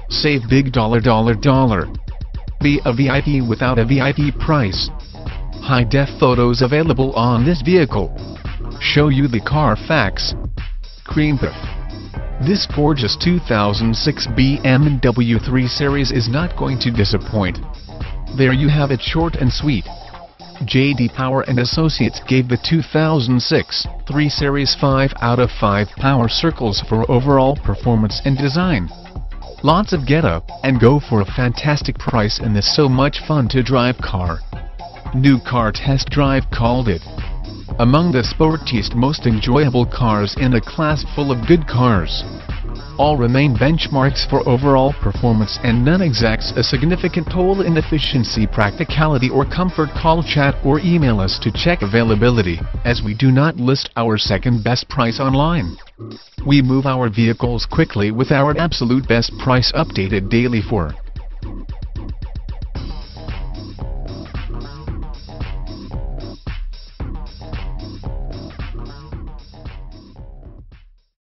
Save big dollar. Be a VIP without a VIP price. High-def photos available on this vehicle. Show you the Carfax Cream Puff. This gorgeous 2006 BMW 3 Series is not going to disappoint. There you have it, short and sweet. J.D. Power and Associates gave the 2006 3 Series 5 out of 5 power circles for overall performance and design. Lots of get up and go for a fantastic price in this so much fun to drive car. New Car Test Drive called it among the sportiest, most enjoyable cars in a class full of good cars. All remain benchmarks for overall performance and none exacts a significant toll in efficiency, practicality or comfort. Call, chat or email us to check availability, as we do not list our second best price online. We move our vehicles quickly with our absolute best price updated daily for